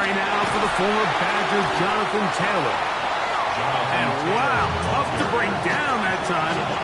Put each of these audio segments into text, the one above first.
Secondary now for the former Badger, Jonathan Taylor. And wow, tough to bring down that time.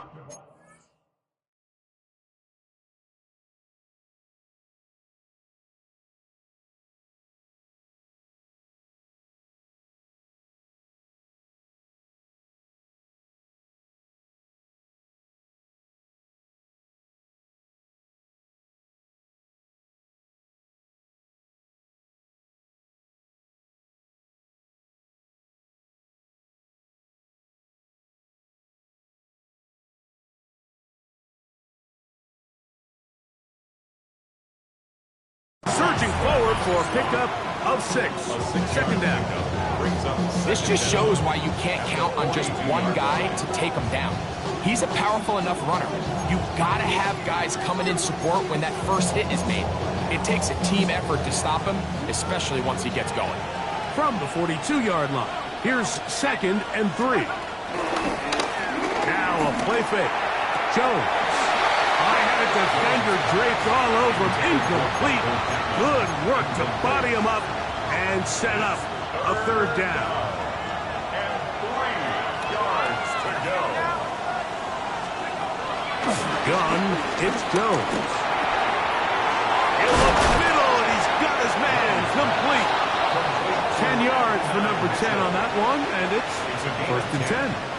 Surging forward for a pickup of 6. Second down. This just shows why you can't count on just one guy to take him down. He's a powerful enough runner. You've got to have guys coming in support when that first hit is made. It takes a team effort to stop him, especially once he gets going. From the 42-yard line, here's 2nd and 3. Now a play fake. Jones. Defender draped all over him, incomplete. Good work to body him up and set up a 3rd down. And 3 yards to go. Gun, it's Jones. In the middle, and he's got his man complete. 10 yards for number 10 on that one, and it's 1st and 10.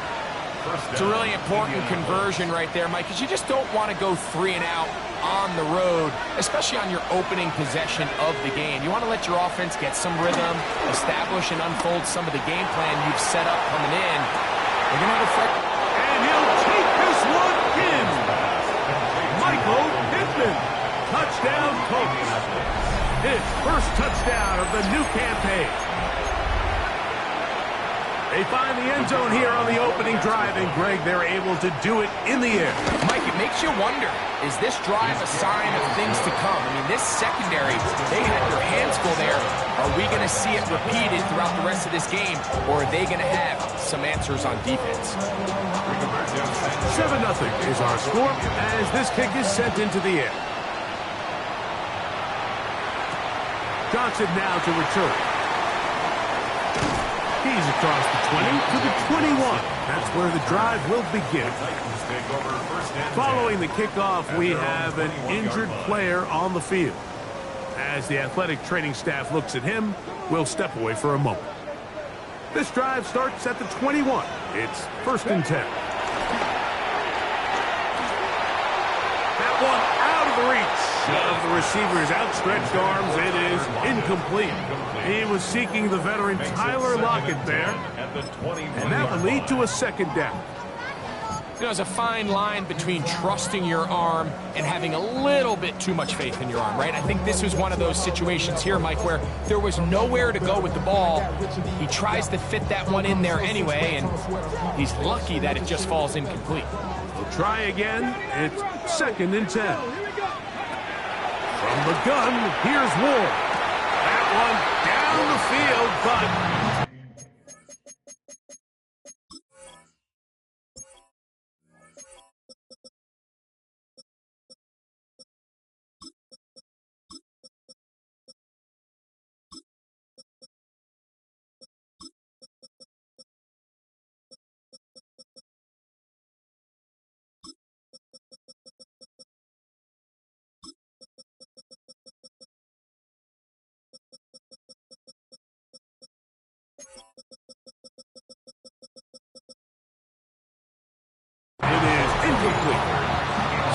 It's a really important conversion right there, Mike, because you just don't want to go 3 and out on the road, especially on your opening possession of the game. You want to let your offense get some rhythm, establish and unfold some of the game plan you've set up coming in. They're going to have a fight. And he'll take this one in. Michael Pittman. Touchdown, Colts. His first touchdown of the new campaign. They find the end zone here on the opening drive, and Greg, they're able to do it in the air. Mike, it makes you wonder, is this drive a sign of things to come? I mean, this secondary, they had their hands full there. Are we going to see it repeated throughout the rest of this game, or are they going to have some answers on defense? 7-0 is our score as this kick is sent into the air. Johnson now to return. He's across the 20 to the 21. That's where the drive will begin. Following the kickoff, we have an injured player on the field. As the athletic training staff looks at him, we'll step away for a moment. This drive starts at the 21. It's 1st and 10. That one out of the reach of the receiver's outstretched arms. It is incomplete. He was seeking the veteran Tyler Lockett there, and that will lead to a 2nd down. You know, there's a fine line between trusting your arm and having a little bit too much faith in your arm, right? I think this was one of those situations here, Mike, where there was nowhere to go with the ball. He tries to fit that one in there anyway, and he's lucky that it just falls incomplete. We'll try again. It's 2nd and 10. From the gun, here's Ward. That one down the field, but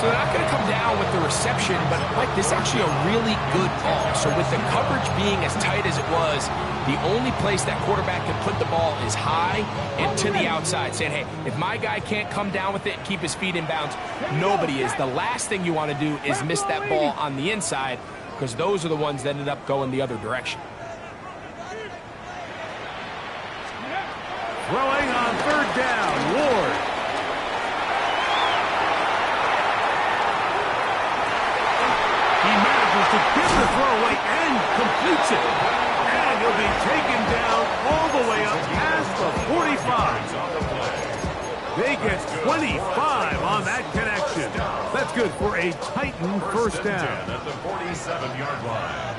So they're not going to come down with the reception, but Mike, this is actually a really good ball. So with the coverage being as tight as it was, the only place that quarterback can put the ball is high and to the outside, saying, hey, if my guy can't come down with it and keep his feet in bounds, nobody is. The last thing you want to do is miss that ball on the inside, because those are the ones that ended up going the other direction. Throwing on 3rd down, Ward. He manages to give the throw away and completes it. And he'll be taken down all the way up past the 45. They get 25 on that connection. That's good for a Titan 1st down. At the 47-yard line.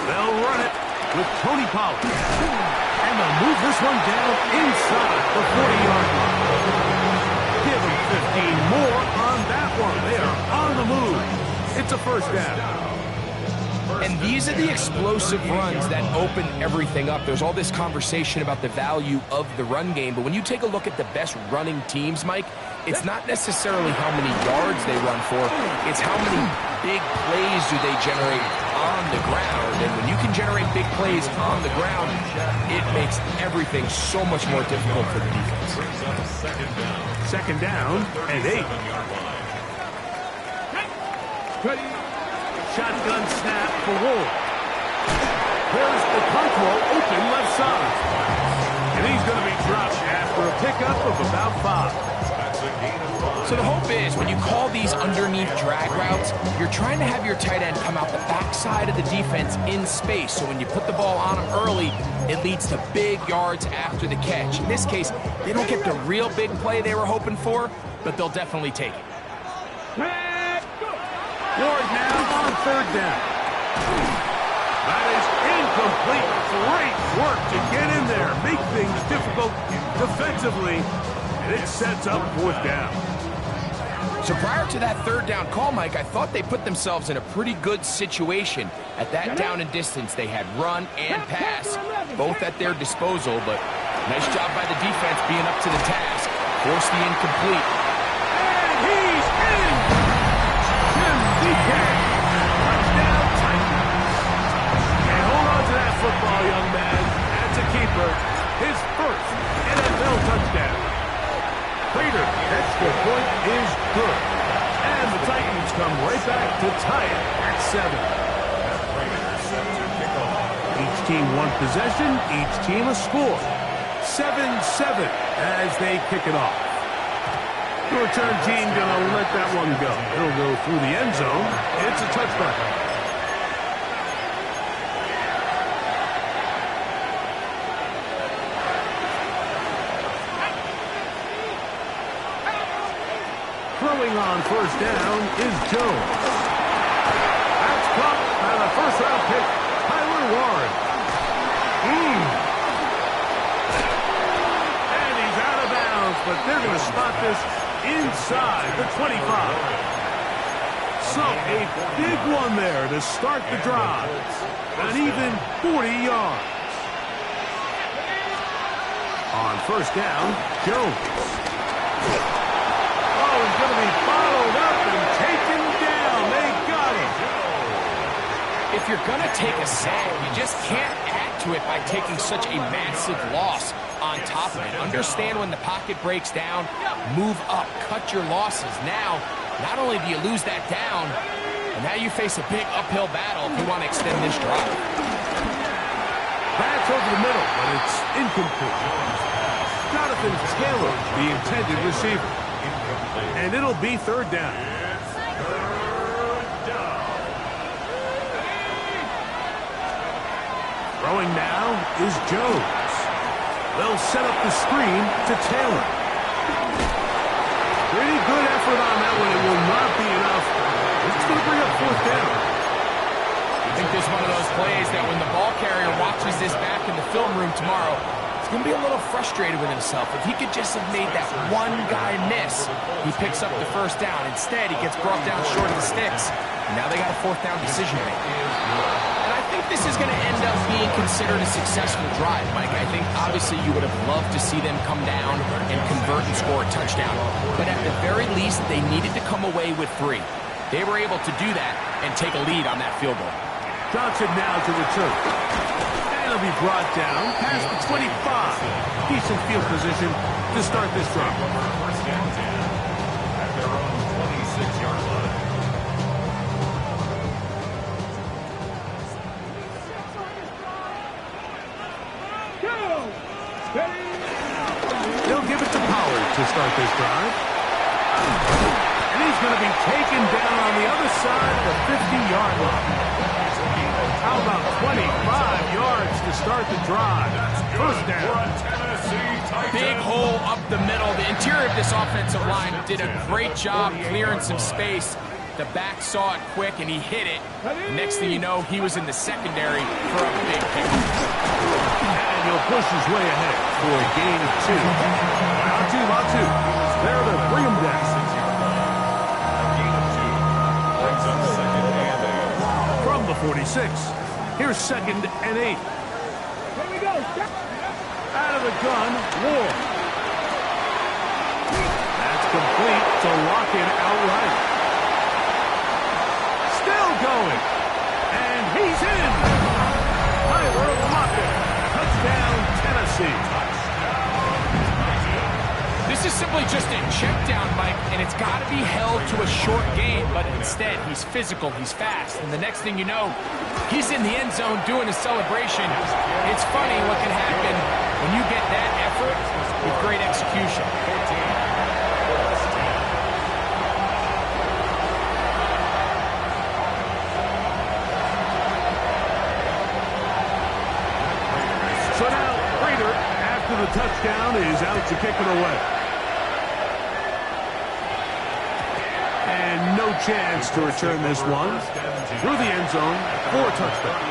They'll run it with Tony Pollard. And they'll move this one down inside the 40-yard line. Give them 15 more on that one. They are on the move. It's a first down. And these are the explosive runs that open everything up. There's all this conversation about the value of the run game, but when you take a look at the best running teams, Mike, it's not necessarily how many yards they run for, it's how many big plays do they generate on the ground. And when you can generate big plays on the ground, it makes everything so much more difficult for the defense. Second down and 8. Shotgun snap for Wolf. Here's the control open left side. And he's going to be dropped after a pickup of about 5. So the hope is when you call these underneath drag routes, you're trying to have your tight end come out the backside of the defense in space. So when you put the ball on him early, it leads to big yards after the catch. In this case, they don't get the real big play they were hoping for, but they'll definitely take it. Ward now on third down. That is incomplete. Great work to get in there, make things difficult defensively, and it sets up fourth down. So prior to that third down call, Mike, I thought they put themselves in a pretty good situation. At that down and distance, they had run and pass, both at their disposal, but nice job by the defense being up to the task. Forced the incomplete. And he's in! Touchdown Titans. And hold on to that football, young man. That's a keeper. His first NFL touchdown. Prater, extra point is good. And the Titans come right back to tie it at 7. Each team one possession, each team a score. 7-7 as they kick it off. The return team gonna let that one go. It'll go through the end zone. It's a touchback. Throwing on first down is Jones. That's caught by the first-round pick, Tyler Warren. And he's out of bounds, but they're going to spot this inside the 25. So a big one there to start the drive. An even 40 yards. On first down, Jones. Oh, he's going to be followed up and taken down. They got him. If you're going to take a sack, you just can't add to it by taking such a massive loss on top of it. Understand when the pocket breaks down, move up, cut your losses. Now, not only do you lose that down, but now you face a big uphill battle if you want to extend this drive. Pass over the middle, but it's incomplete. Jonathan Taylor, the intended receiver. And it'll be third down. Throwing now is Jones. They'll set up the screen to Taylor. Pretty good effort on that one. It will not be enough. It's going to bring up fourth down. I think this is one of those plays that when the ball carrier watches this back in the film room tomorrow, he's going to be a little frustrated with himself. If he could just have made that one guy miss, he picks up the first down. Instead, he gets brought down short of the sticks. And now they got a fourth down decision to make. I think this is going to end up being considered a successful drive, Mike. I think obviously you would have loved to see them come down and convert and score a touchdown. But at the very least, they needed to come away with 3. They were able to do that and take a lead on that field goal. Johnson now to return. And he'll be brought down past the 25. Decent field position to start this drive. First and 10 at their own 26-yard line. They'll give it to Pollard to start this drive. And he's going to be taken down on the other side of the 50-yard line. How about 25 yards to start the drive? First down. Big hole up the middle. The interior of this offensive line did a great job clearing some space. The back saw it quick, and he hit it. Next thing you know, he was in the secondary for a big pick. And he'll push his way ahead for a gain of 2. Latu. There to bring him down. From the 46, here's 2nd and 8. Here we go. Out of the gun, Ward. That's complete to lock it outright. Still going. And he's in. Tyler Lockett. Touchdown, Tennessee. This is simply just a check down, Mike, and it's got to be held to a short gain, but instead he's physical, he's fast, and the next thing you know, he's in the end zone doing a celebration. It's funny what can happen when you get that effort with great execution. So now, Prater, after the touchdown, is out to kick it away. And no chance to return this one. Through the end zone for a touchdown.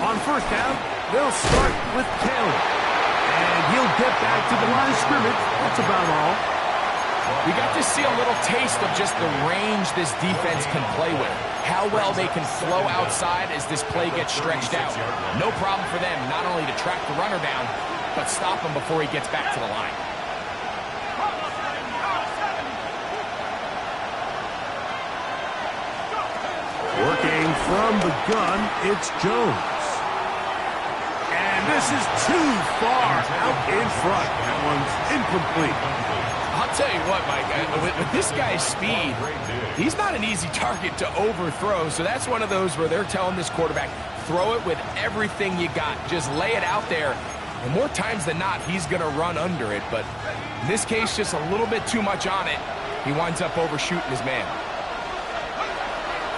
On first down, they'll start with Taylor. And he'll get back to the line of scrimmage. That's about all. We got to see a little taste of just the range this defense can play with. How well they can flow outside as this play gets stretched out. No problem for them not only to track the runner down, but stop him before he gets back to the line. Working from the gun, it's Jones. And this is too far out in front. That one's incomplete. I'll tell you what, Mike, with this guy's speed, he's not an easy target to overthrow, so that's one of those where they're telling this quarterback, throw it with everything you got. Just lay it out there, and more times than not, he's going to run under it, but in this case, just a little bit too much on it. He winds up overshooting his man.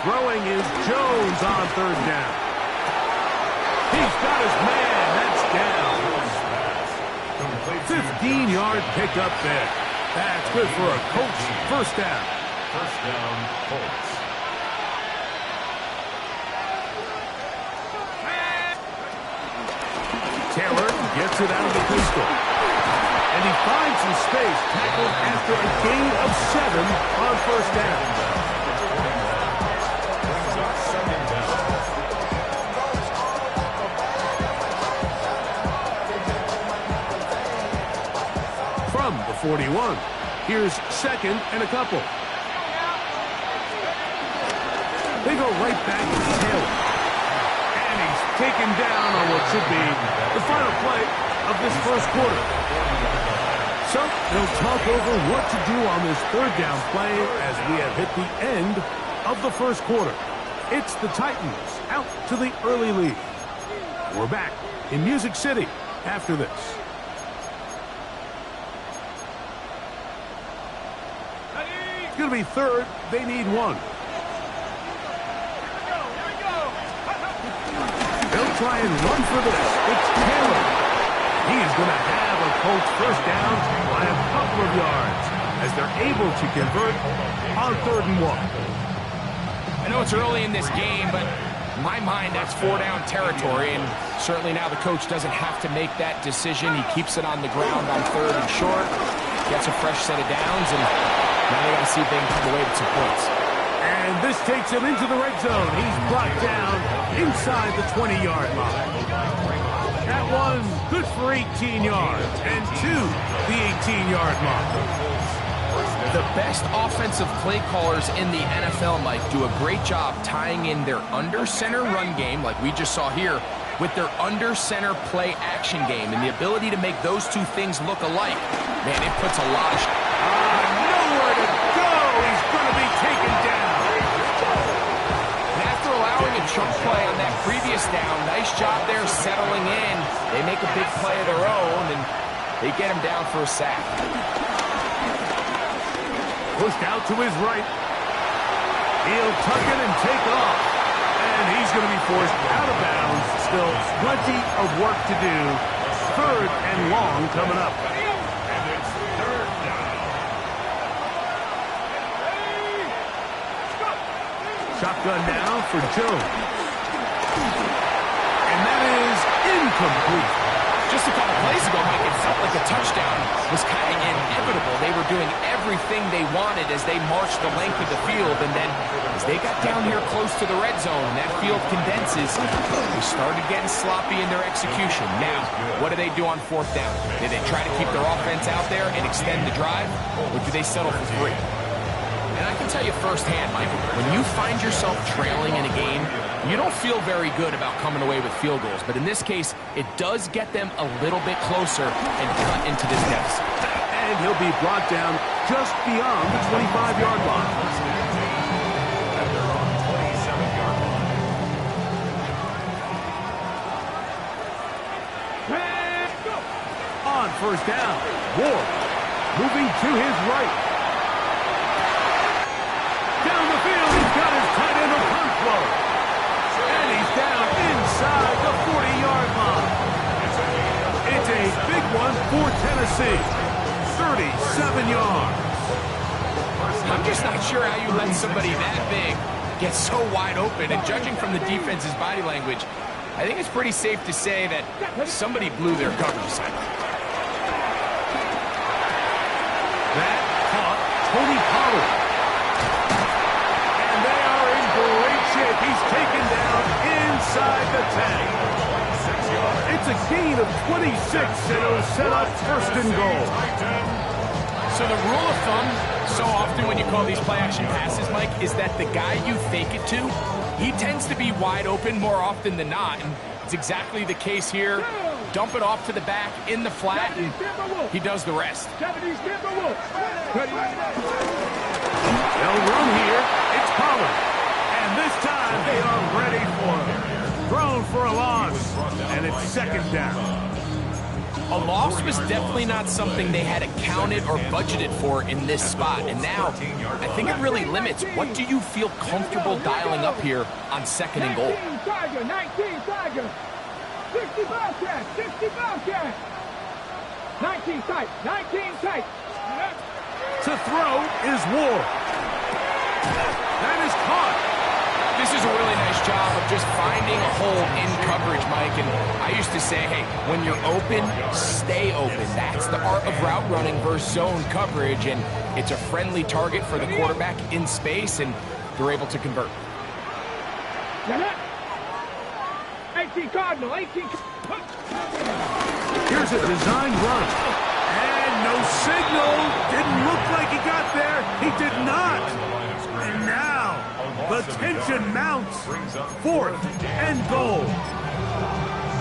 Throwing is Jones on third down. He's got his man. That's down. 15-yard pickup there. That's good for a Colts first down. First down, Colts. Taylor gets it out of the pistol. And he finds some space, tackled after a gain of 7 on first down. From the 41, here's 2nd and a couple. They go right back to Taylor. And he's taken down on what should be the final play of this first quarter. So they'll talk over what to do on this third down play as we have hit the end of the first quarter. It's the Titans out to the early lead. We're back in Music City after this. It's going to be third. They need 1. They'll try and run for this. It's Taylor. He is going to have a Colts first down by a couple of yards as they're able to convert on 3rd and 1. I know it's early in this game, but in my mind, that's 4-down territory, and certainly now the coach doesn't have to make that decision. He keeps it on the ground on 3rd and short, gets a fresh set of downs, and now they got to see if they can come away with some points. And this takes him into the red zone. He's brought down inside the 20-yard line. That one good for 18 yards and to the 18-yard mark. The best offensive play callers in the NFL, Mike, do a great job tying in their under-center run game, like we just saw here, with their under-center play action game. And the ability to make those two things look alike, man, it puts a lot of... Nowhere to go! He's going to be taken down. And after allowing a chunk play on that previous down, nice job there settling in. They make a big play of their own, and they get him down for a sack. Pushed out to his right. He'll tuck it and take off. And he's going to be forced out of bounds. Still plenty of work to do. 3rd and long coming up. And it's 3rd down. Shotgun now for Jones. And that is incomplete. Just a couple plays ago, Mike, it felt like a touchdown was kind of inevitable. They were doing everything they wanted as they marched the length of the field, and then as they got down here close to the red zone and that field condenses, they started getting sloppy in their execution. Now, what do they do on 4th down? Do they try to keep their offense out there and extend the drive, or do they settle for 3? And I can tell you firsthand, Mike, when you find yourself trailing in a game, you don't feel very good about coming away with field goals. But in this case, it does get them a little bit closer and cut into this deficit. And he'll be brought down just beyond the 25-yard line. At their own 27-yard line. On 1st down, Ward moving to his right. Down the field, he's got his tight end of Huntflow. And he's down inside the 40-yard line. It's a big one for Tennessee. 37 yards. I'm just not sure how you let somebody that big get so wide open. And judging from the defense's body language, I think it's pretty safe to say that somebody blew their coverage assignment. That caught Tony Pollard. And they are in great shape. He's taken down inside the 10. It's a gain of 26, and it'll set up 1st and goal. So the rule of thumb, so often when you call these play-action passes, Mike, is that the guy you fake it to, he tends to be wide open more often than not, and it's exactly the case here. Dump it off to the back in the flat, and he does the rest. They'll run here. It's Pollard. And this time they are ready for him. Thrown for a loss, and it's 2nd down. A loss was definitely not something they had accounted or budgeted for in this spot. And now, I think it really limits what do you feel comfortable dialing up here on 2nd and goal. 19 Tiger, 60 Bobcat, 60 Bobcat. 19 tight, 19 tight. To throw is Ward. That is caught. This is a really nice job of just finding a hole in coverage, Mike. And I used to say, hey, when you're open, stay open. That's the art of route running versus zone coverage. And it's a friendly target for the quarterback in space, and they're able to convert. 18 Cardinal, 18. Here's a design run. And no signal. Didn't look like he got there. He did not. And now the tension mounts. 4th and goal.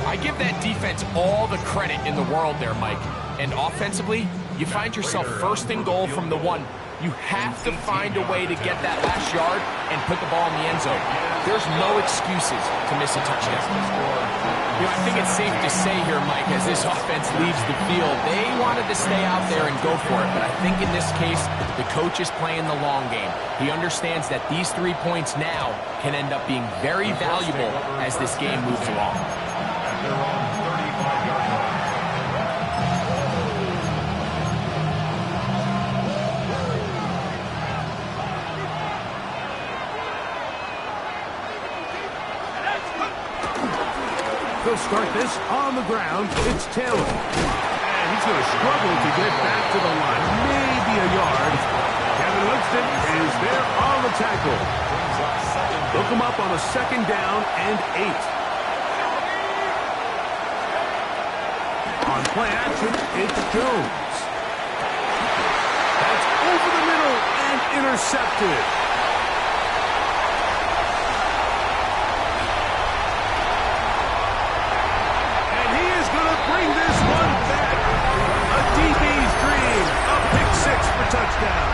I give that defense all the credit in the world there, Mike. And offensively, you find yourself 1st and goal from the 1. You have to find a way to get that last yard and put the ball in the end zone. There's no excuses to miss a touchdown. You know, I think it's safe to say here, Mike, as this offense leaves the field, they wanted to stay out there and go for it. But I think in this case, the coach is playing the long game. He understands that these 3 points now can end up being very valuable as this game moves along. At their own 35-yard line. They'll start this on the ground. It's Taylor. And he's going to struggle to get back to the line. Maybe a yard. Kevin Winston is there on the tackle. Look him up on a 2nd down and 8. On play action, it's Jones. That's over the middle and intercepted. Bring this one back. A DB's dream. A pick 6 for touchdown.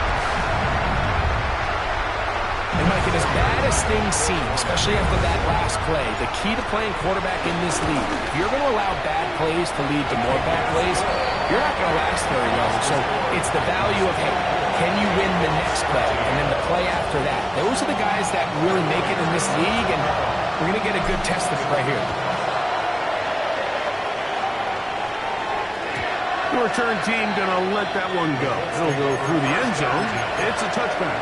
And Mike, as bad as things seem, especially after that last play, the key to playing quarterback in this league, if you're going to allow bad plays to lead to more bad plays, you're not going to last very long. So it's the value of, hey, can you win the next play and then the play after that? Those are the guys that really make it in this league, and We're going to get a good test of it right here. The return team going to let that one go. It'll go through the end zone. It's a touchback.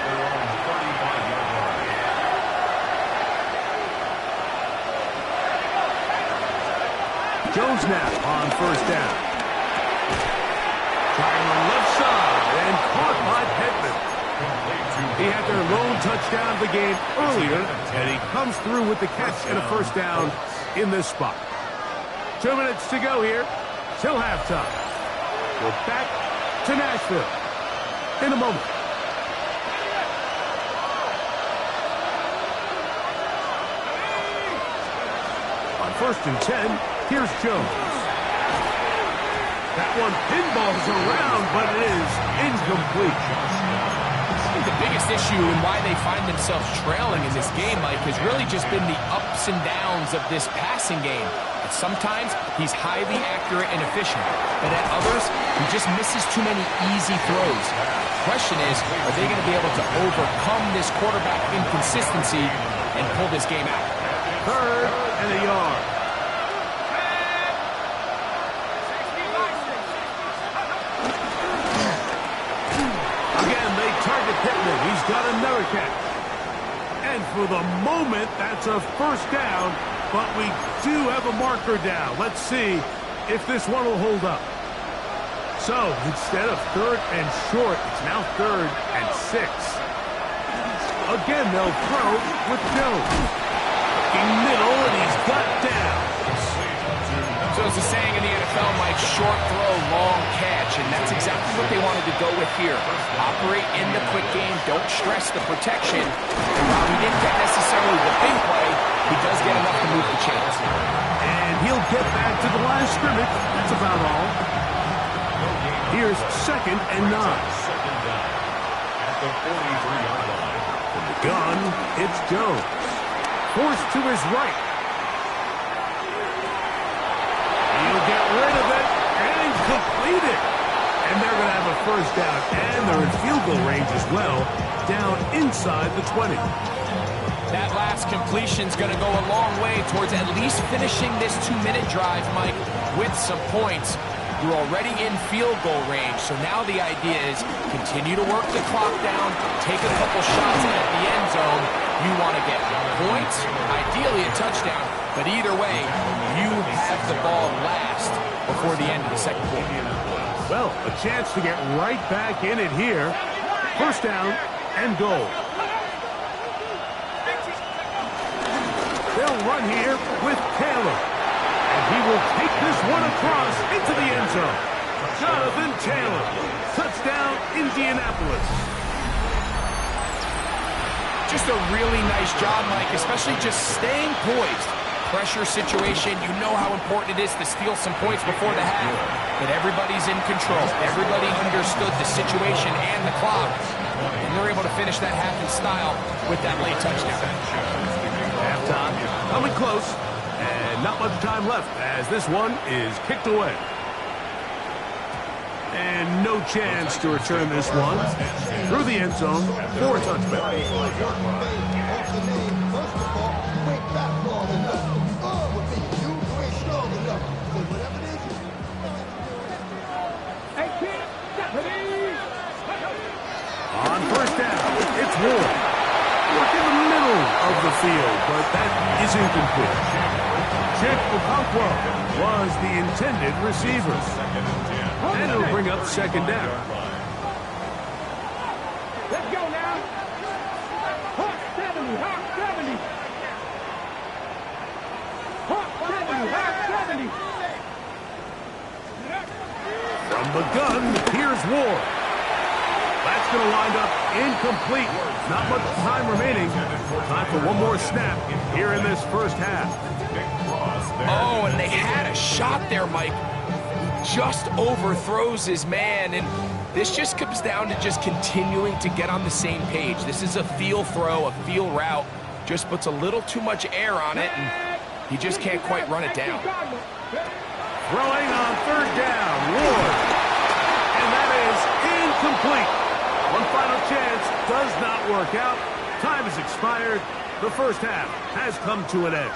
Jones now on first down. Trying on the left side and caught by Pittman. He had their lone touchdown of the game earlier, and he comes through with the catch and a first down in this spot. 2 minutes to go here till halftime. We're back to Nashville in a moment. On 1st and 10, here's Jones. That one pinballs around, but it is incomplete. I think the biggest issue and why they find themselves trailing in this game, Mike, has really just been the ups and downs of this passing game. Sometimes he's highly accurate and efficient, but at others, he just misses too many easy throws. The question is, are they going to be able to overcome this quarterback inconsistency and pull this game out? 3rd and a yard. Again, they target Pittman. He's got another catch. And for the moment, that's a first down. But we do have a marker down. Let's see if this one will hold up. So instead of 3rd and short, it's now 3rd and 6. Again, they'll throw with Jones. Looking middle, and he's got down. So as the saying in the NFL, Mike, short throw, long catch, and that's exactly what they wanted to go with here. Operate in the quick game, don't stress the protection. And while he didn't get necessarily the big play, he does get enough to move the chains. And he'll get back to the line of scrimmage. That's about all. Here's 2nd and 9. At the 43-yard line. From the gun, it's Jones. Forced to his right. He'll get rid of it and complete it. And they're going to have a first down. And they're in field goal range as well, down inside the 20. That last completion's going to go a long way towards at least finishing this 2-minute drive, Mike, with some points. You're already in field goal range, so now the idea is continue to work the clock down, take a couple shots at the end zone. You want to get points, ideally a touchdown, but either way, you have the ball last before the end of the second quarter. Well, a chance to get right back in it here. First down and goal. They'll run here with Taylor. And he will take this one across into the end zone. Jonathan Taylor. Touchdown, Indianapolis. Just a really nice job, Mike, especially just staying poised. Pressure situation, you know how important it is to steal some points before the half. But everybody's in control. Everybody understood the situation and the clock. And they're able to finish that half in style with that late touchdown. Halftime coming close, and not much time left as this one is kicked away. And no chance to return this one through the end zone for a touchback. On first down, it's Ward. Work in the middle of the field, but that is incomplete. Chip Okonkwo was the intended receiver. And it'll bring up 2nd down. Let's go now. Hawk 70, Hawk 70. Hawk 70, Hawk 70. From the gun, here's Ward. That's going to wind up incomplete. Not much time remaining. Time for one more snap here in this first half. Oh, and they had a shot there, Mike. He just overthrows his man, and this just comes down to just continuing to get on the same page. This is a feel throw, a feel route. Just puts a little too much air on it, and he just can't quite run it down. Throwing on 3rd down, Ward. And that is incomplete. One final chance does not work out. Time has expired, The first half has come to an end.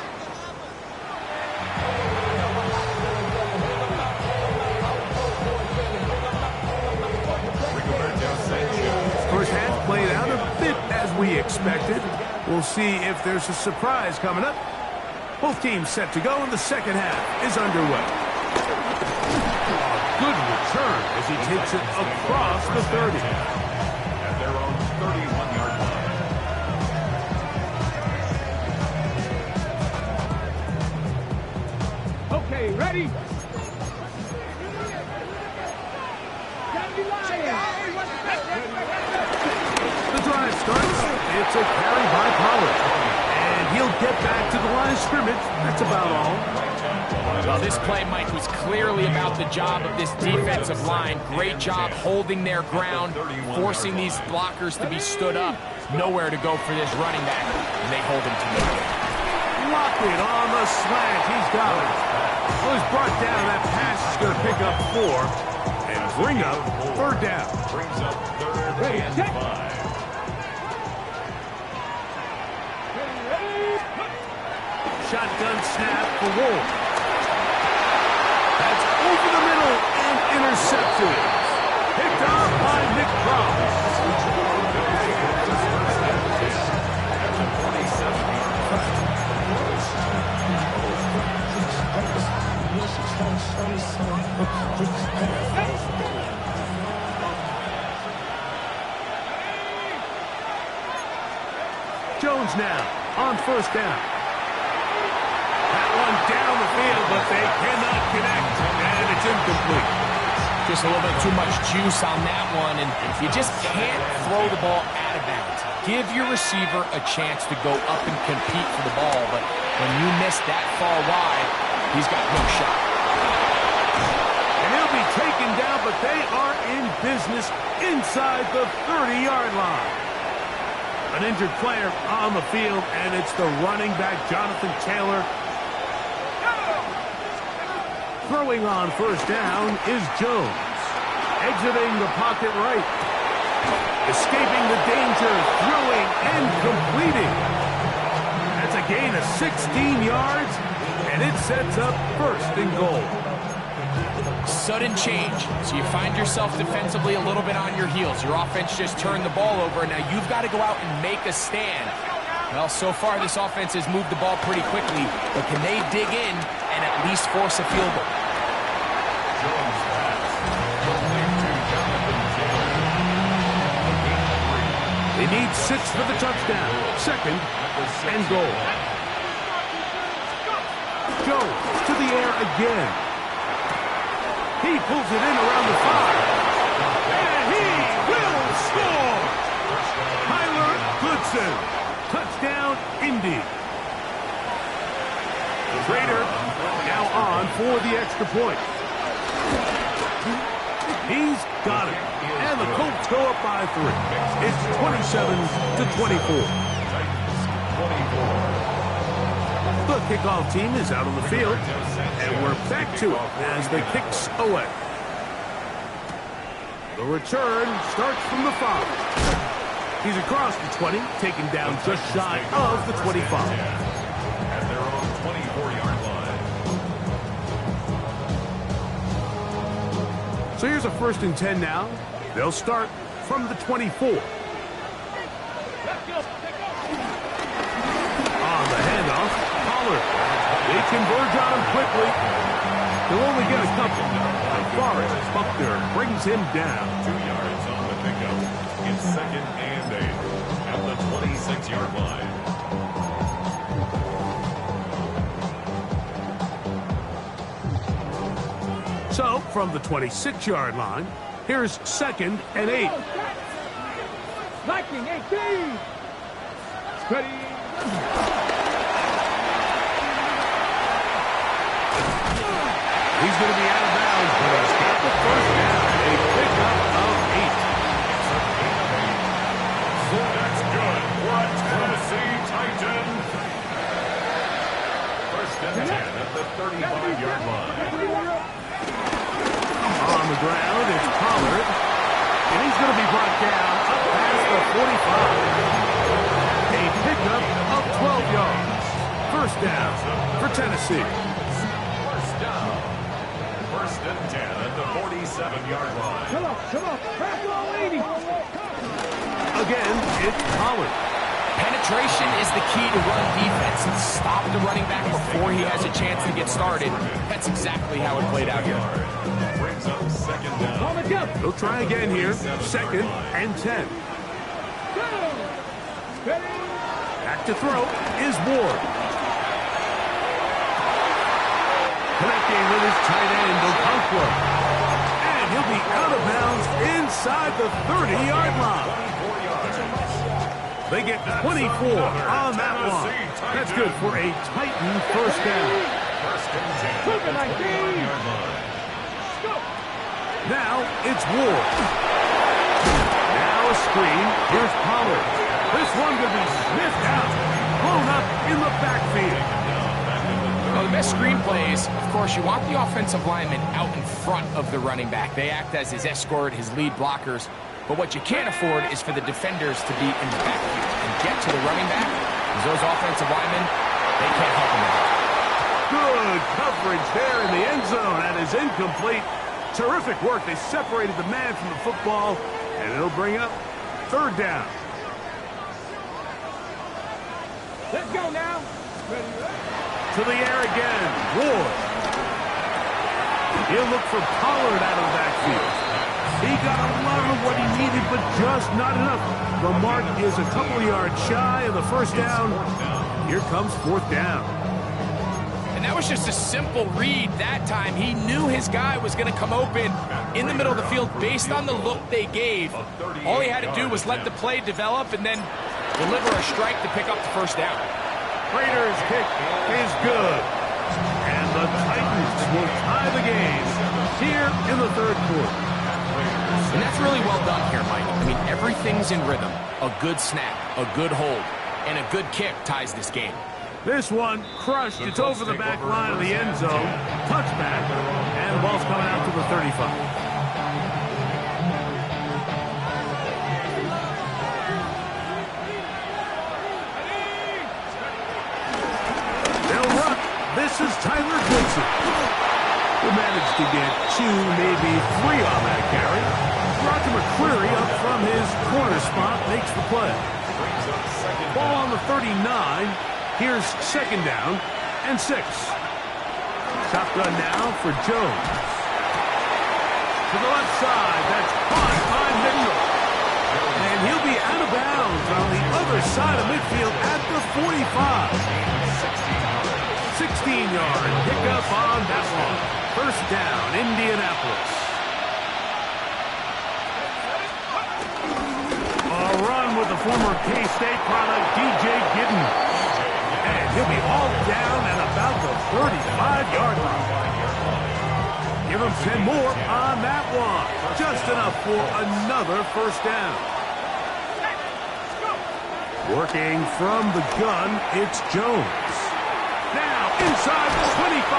First half played out a bit as we expected. We'll see if there's a surprise coming up. Both teams set to go, and the second half is underway. A good return as he takes it across the 30. At their own 31-yard line. Okay, ready? The drive starts. It's a carry by Pollard. And he'll get back to the line of scrimmage. That's about all. Well, this play, Mike, was clearly about the job of this defensive line. Great job holding their ground, forcing these blockers to be stood up. Nowhere to go for this running back, and they hold him to nowhere. Lockett on the slant. He's got it. Well, he's brought down. That pass is going to pick up 4 and bring up third down. Brings up third and 5. Shotgun snap for Wolf. That's over the middle and intercepted. Picked off by Nick Cross. Jones now on first down. That one down the field, but they cannot connect, and it's incomplete. Just a little bit too much juice on that one, and you just can't throw the ball out of bounds. Give your receiver a chance to go up and compete for the ball, but when you miss that far wide, he's got no shot. And he'll be taken down, but they are in business inside the 30-yard line. An injured player on the field, and it's the running back, Jonathan Taylor. Throwing on first down is Jones. Exiting the pocket right. Escaping the danger, throwing and completing. That's a gain of 16 yards, and it sets up first and goal. Sudden change, so you find yourself defensively a little bit on your heels. Your offense just turned the ball over, and now you've got to go out and make a stand. Well, so far this offense has moved the ball pretty quickly, but can they dig in and at least force a field goal? They need 6 for the touchdown. Second and goal. Jones to the air again. He pulls it in around the 5. And he will score! Tyler Goodson. Touchdown, Indy. Trader now on for the extra point. He's got it. And the Colts go up by 3. It's 27-24. The kickoff team is out on the field, and we're back to it as the kicks away. The return starts from the 5. He's across the 20, taken down just shy of the 25. At their own 24-yard line. So here's a 1st and 10 now. They'll start from the 24. On the handoff, Pollard. They converge on him quickly. He'll only get a couple. And Forrest Buckner brings him down. 2 yards on the pickup. It's 2nd and 8 at the 26-yard line. So, from the 26-yard line, here's 2nd and 8. Liking 18. Steady. He's going to be out of bounds, but he's got the first down. A pickup of 8. That's good for a Tennessee Titan. 1st and 10 at the 35-yard line. On the ground, it's Pollard. And he's going to be brought down up past the 45. A pickup of first down for Tennessee. First down. First and 10 at the 47-yard line. Come on, pass all 80. Again, it's Pollard. Penetration is the key to run defense. Stop the running back before he has a chance to get started. That's exactly how it played out here. Brings up second down. They'll try again here. Second and 10. Back to throw is Ward. Connecting with his tight end, Okonkwo. And he'll be out of bounds inside the 30-yard line. They get 24 on that one. That's good for a Titan first down. First and 10 at the 41-yard line. Now it's Ward. Now a screen. Here's Pollard. This one could be sniffed out. Blown up in the backfield. Well, the best screen plays, of course, you want the offensive lineman out in front of the running back. They act as his escort, his lead blockers. But what you can't afford is for the defenders to be in the backfield and get to the running back, because those offensive linemen, they can't help him out. Good coverage there in the end zone. That is incomplete. Terrific work. They separated the man from the football, and it'll bring up third down. Let's go now. To the air again. Ward. He'll look for Pollard out of the backfield. He got a lot of what he needed, but just not enough. The mark is a couple of yards shy of the first down. Here comes fourth down. And that was just a simple read that time. He knew his guy was going to come open in the middle of the field based on the look they gave. All he had to do was let the play develop and then deliver a strike to pick up the first down. Raiders' kick is good. And the Titans will tie the game here in the third quarter. And that's really well done here, Mike. I mean, everything's in rhythm. A good snap, a good hold, and a good kick ties this game. This one crushed. It's over the back line of the end zone. Touchback. And the ball's coming out to the 35. They'll run. This is Tyler Goodson, who managed to get 2, maybe 3 on that carry. Roger McCreary up from his corner spot makes the play. Ball on the 39. Here's second down and 6. Shotgun now for Jones. To the left side. That's caught by Mitchell. And he'll be out of bounds on the other side of midfield at the 45. 16-yard pickup on that one. First down, Indianapolis. A run with the former K-State product, DJ Gidden. And he'll be all down at about the 35-yard line. Give him 10 more on that one. Just enough for another first down. Working from the gun, it's Jones. Now inside the 25.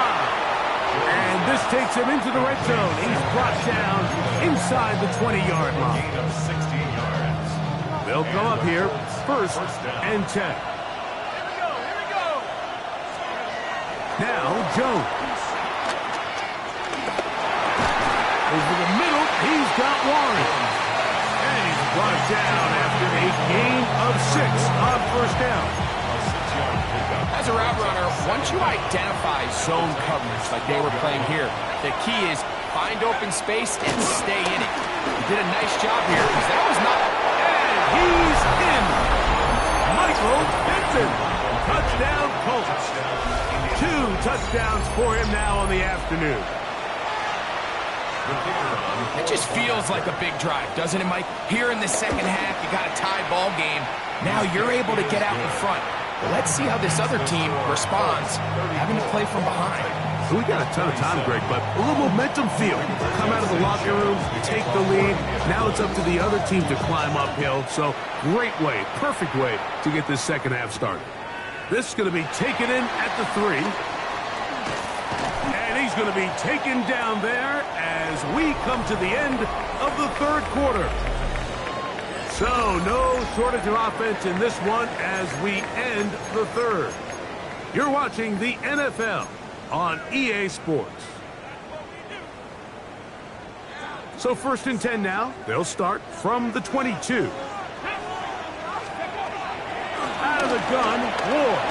And this takes him into the red zone. He's brought down inside the 20-yard line. They'll come up here, first and 10. Here we go. Now Jones. Over the middle, he's got Warren. And he's brought down after a gain of 6 on first down. As a route runner, once you identify zone coverage like they were playing here, the key is find open space and stay in it. He did a nice job here because that was not... He's in. Michael Benson. Touchdown Colts. 2 touchdowns for him now on the afternoon. It just feels like a big drive, doesn't it, Mike? Here in the second half, you got a tie ball game. Now you're able to get out in front. Let's see how this other team responds, having to play from behind. We got a ton of time, Greg, but a little momentum feel. Come out of the locker room, take the lead. Now it's up to the other team to climb uphill. So great way, perfect way to get this second half started. This is going to be taken in at the 3. And he's going to be taken down there as we come to the end of the third quarter. So no shortage of offense in this one as we end the third. You're watching the NFL on EA Sports. So 1st and 10 now. They'll start from the 22. Out of the gun, Ward.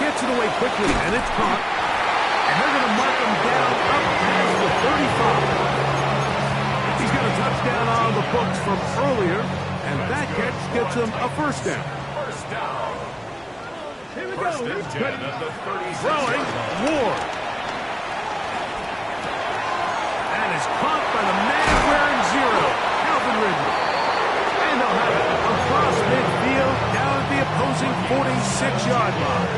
Gets it away quickly, and it's caught. And they're going to mark him down up past the 35. He's got a touchdown on the books from earlier, and that catch gets him a first down. First down. Here we go. First and 10 at the 36. Throwing, Ward. And is caught by the man wearing 0, Calvin Ridley. And they'll have it across midfield down at the opposing 46-yard line.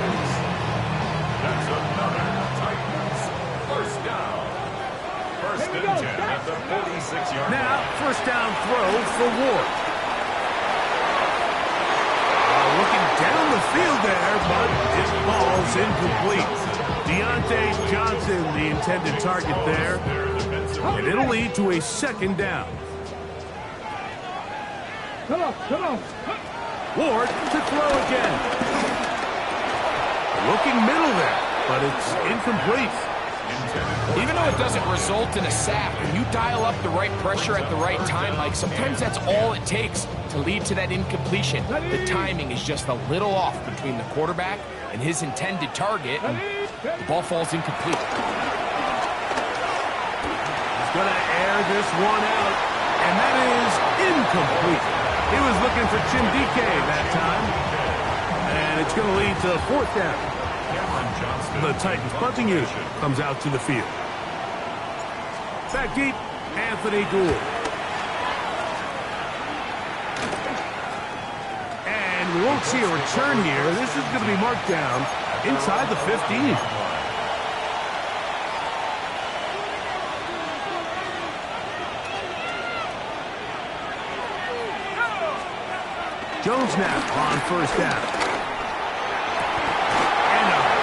That's another Titans first down. First and 10 at the 46-yard line. Now, first down throw for Ward. Looking down the field there, but his ball's incomplete. Deontay Johnson, the intended target there. And it'll lead to a second down. Come on, come on. Ward to throw again. Looking middle there, but it's incomplete. Even though it doesn't result in a sack, when you dial up the right pressure at the right time, Mike, sometimes that's all it takes to lead to that incompletion. The timing is just a little off between the quarterback and his intended target, and the ball falls incomplete. He's going to air this one out, and that is incomplete. He was looking for Chindike that time, and it's going to lead to a fourth down. The Titans punting unit comes out to the field. Back deep, Anthony Gould. And we won't see a return here. This is going to be marked down inside the 15. Jones now on first down.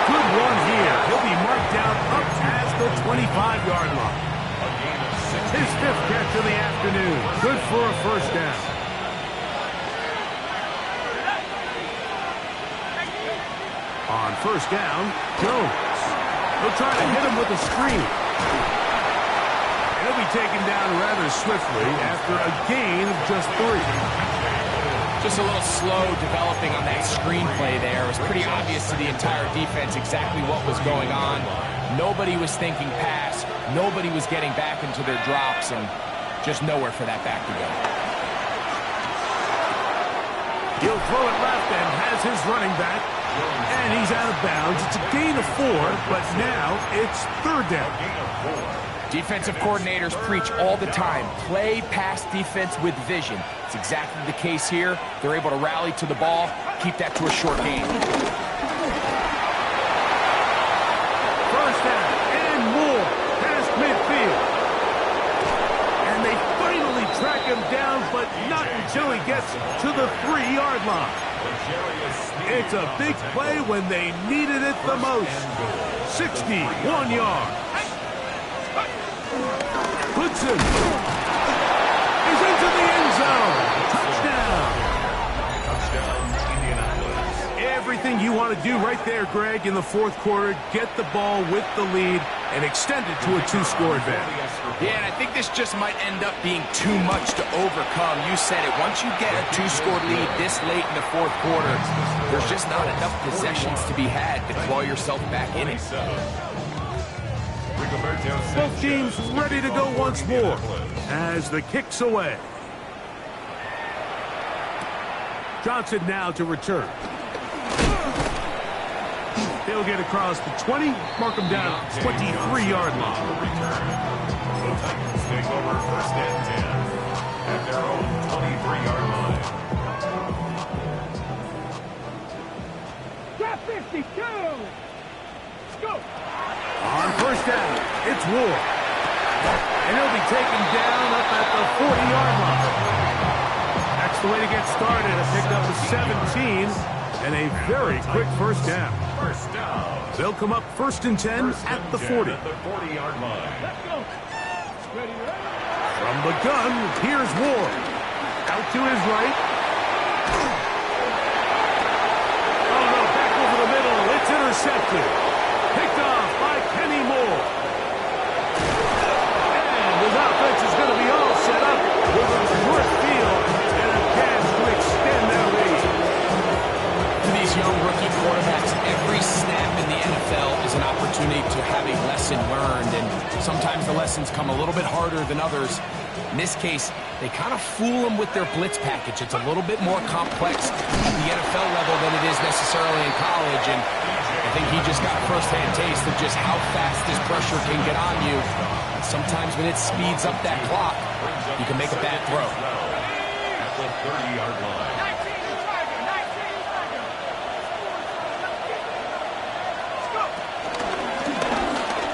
Good one here. He'll be marked down up past the 25-yard line. His 5th catch of the afternoon. Good for a first down. On first down, Jones. He'll try to hit him with a screen. And he'll be taken down rather swiftly after a gain of just 3. Just a little slow developing on that screenplay there. It was pretty obvious to the entire defense exactly what was going on. Nobody was thinking pass. Nobody was getting back into their drops, and just nowhere for that back to go. He'll throw it left and has his running back. And he's out of bounds. It's a gain of 4, but now it's third down. Defensive coordinators preach all the time, play pass defense with vision. It's exactly the case here. They're able to rally to the ball, keep that to a short gain. First down and more past midfield. And they finally track him down, but not until he gets to the 3-yard line. It's a big play when they needed it the most. 61 yards. Goodson is into the end zone. Touchdown. Touchdown, Indianapolis. Everything you want to do right there, Greg, in the fourth quarter. Get the ball with the lead and extend it to a 2-score advantage. Yeah, and I think this just might end up being too much to overcome. You said it. Once you get a 2-score lead this late in the fourth quarter, there's just not enough possessions to be had to claw yourself back in it. Both teams ready to go once more as the kick's away. Johnson now to return. He'll get across the 20, mark him down at the 23-yard line. The Titans take over first and 10 at their own 23-yard line. Drop 52. Go. On first down, it's Ward. And he'll be taken down up at the 40-yard line. That's the way to get started. A pick up of 17 and a very quick first down. First down. They'll come up first and 10 at the 40. At the 40-yard line. Let's go. Ready, ready. From the gun, here's Ward. Out to his right. Oh, no, backward intercepted. Picked off by Kenny Moore. And his offense is going to be all set up with a short field and a chance to extend their lead. For these young rookie quarterbacks, every snap in the NFL is an opportunity to have a lesson learned, and sometimes the lessons come a little bit harder than others. In this case, they kind of fool them with their blitz package. It's a little bit more complex at the NFL level than it is necessarily in college, and I think he just got a first-hand taste of just how fast this pressure can get on you. Sometimes when it speeds up that clock, you can make a bad throw. At the 30-yard line.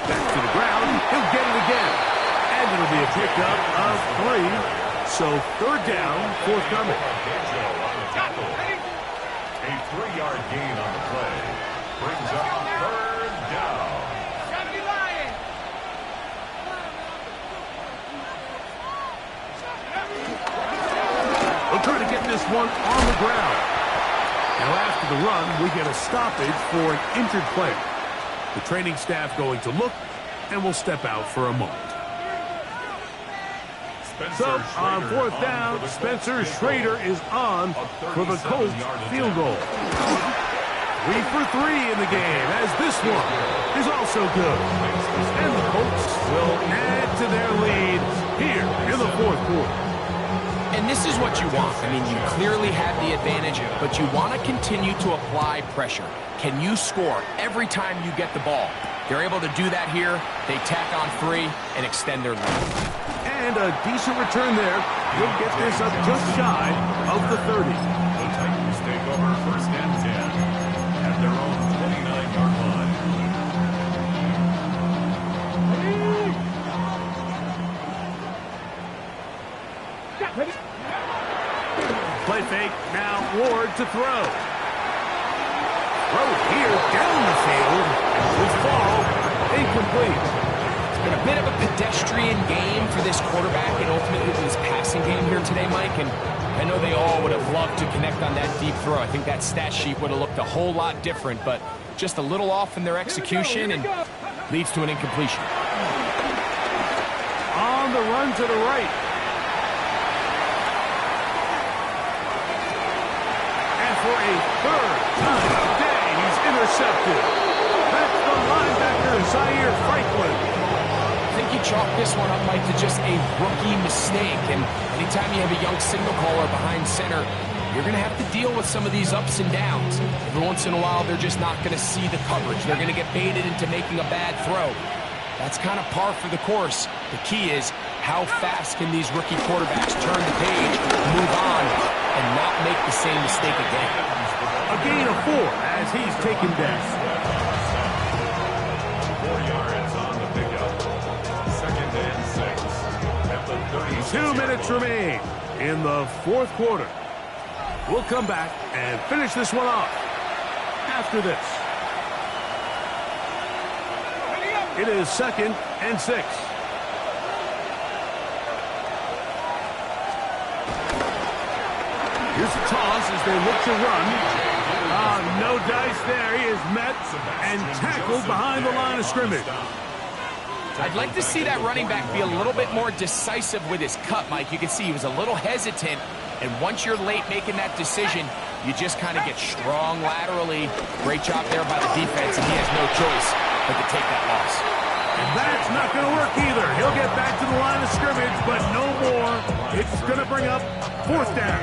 Back to the ground. He'll get it again. And it'll be a pickup of 3. So third down, forthcoming. A 3-yard gain on the play. Brings up third down. We'll try to get this one on the ground. Now after the run, we get a stoppage for an injured player. The training staff going to look, and we'll step out for a moment. So, on fourth down, Spencer Schrader is on for the Colts field goal. 3 for 3 in the game, as this one is also good. And the Colts will add to their lead here in the fourth quarter. And this is what you want. I mean, you clearly have the advantage, but you want to continue to apply pressure. Can you score every time you get the ball? They're able to do that here. They tack on 3 and extend their lead. And a decent return there. He'll get this up just shy of the 30. The Titans take over first and 10 at their own 29-yard line. Play fake, now Ward to throw. Throw here down the field. Will fall incomplete. It's been a bit of a pedestrian game for this quarterback and ultimately this passing game here today, Mike. And I know they all would have loved to connect on that deep throw. I think that stat sheet would have looked a whole lot different, but just a little off in their execution and leads to an incompletion. On the run to the right. And for a third time today, he's intercepted. That's the linebacker, Zaire Franklin. I think you chalk this one up, Mike, to just a rookie mistake. And anytime you have a young signal caller behind center, you're going to have to deal with some of these ups and downs. Every once in a while, they're just not going to see the coverage. They're going to get baited into making a bad throw. That's kind of par for the course. The key is how fast can these rookie quarterbacks turn the page, move on, and not make the same mistake again. A gain of 4 as he's taken down. 4 yards on the pickup. Second and 6 at the 2 minutes remain in the fourth quarter. We'll come back and finish this one off after this. It is 2nd and 6. Here's the toss as they look to run. No dice there. He is met and tackled behind the line of scrimmage. I'd like to see that running back be a little bit more decisive with his cut, Mike. You can see he was a little hesitant, and once you're late making that decision, you just kind of get strong laterally. Great job there by the defense, and he has no choice but to take that loss. And that's not going to work either. He'll get back to the line of scrimmage, but no more. It's going to bring up fourth down.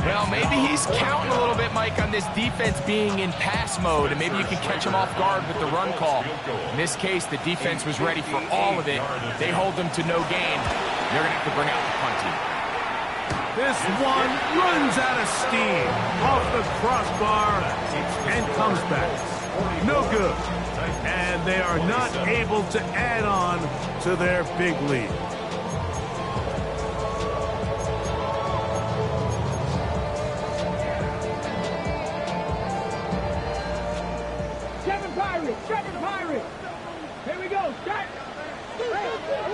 Well, maybe he's counting a little bit, Mike, on this defense being in pass mode, and maybe you can catch him off guard with the run call. In this case, the defense was ready for all of it. They hold them to no gain. They're going to have to bring out the punt team. This one runs out of steam off the crossbar and comes back. No good. And they are not able to add on to their big lead. Seven Pirates. Here we go. Start.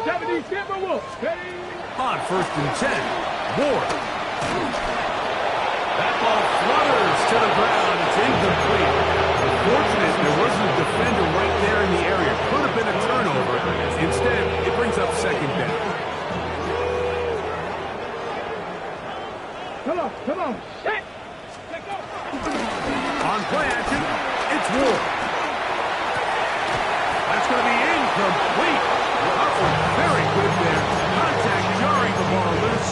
70 Timberwolves. On 1st and 10, Ward. That ball flutters to the ground. It's incomplete. defender right there in the area. Could have been a turnover. Instead, it brings up second down. Come on, set. On play action, it's Ward. That's going to be incomplete. Very good there. Contact jarring the ball loose.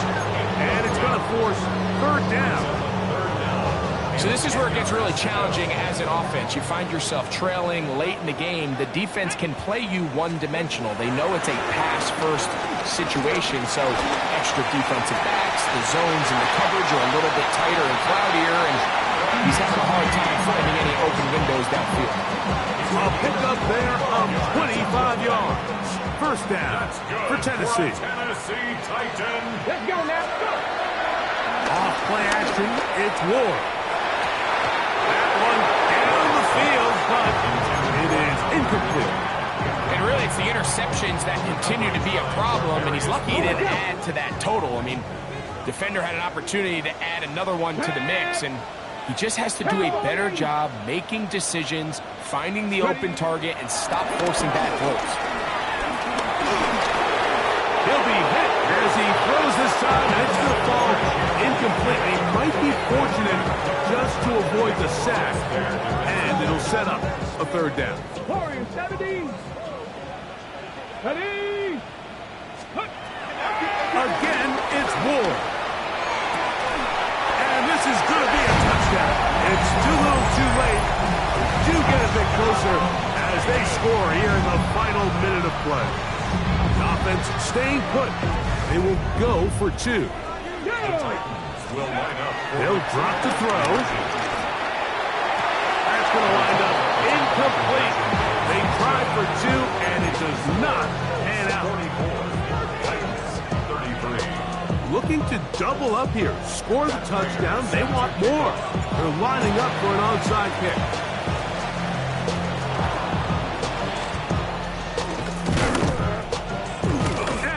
And it's going to force third down. So this is where it gets really challenging as an offense. You find yourself trailing late in the game. The defense can play you one-dimensional. They know it's a pass-first situation, so extra defensive backs, the zones and the coverage are a little bit tighter and cloudier, and he's having a hard time finding any open windows downfield. A pickup there of 25 yards. First down for Tennessee. Tennessee Titan. Let's go now. Go. Off play action, it's Ward. That one down the field, but it is incomplete. And really, it's the interceptions that continue to be a problem, and he's lucky he didn't add to that total. I mean, defender had an opportunity to add another one to the mix, and he just has to do a better job making decisions, finding the open target, and stop forcing bad throws. He'll be hit as he throws this time, and it's going to fall incomplete. He might be fortunate just to avoid the sack, and it'll set up a third down. Warriors 70. Ready. Again, it's Ward. And this is going to be a touchdown. It's too little too late. Do get a bit closer as they score here in the final minute of play. Offense staying put. They will go for two. Will line up. They'll drop to throw. That's going to wind up incomplete. They tried for two, and it does not pan out. 33. Looking to double up here. Score the touchdown. They want more. They're lining up for an onside kick.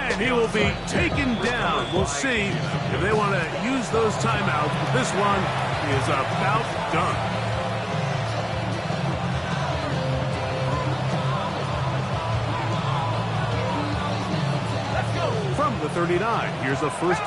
And he will be taken down. We'll see if they want to use those timeouts. But this one is about done. From the 39, here's a first and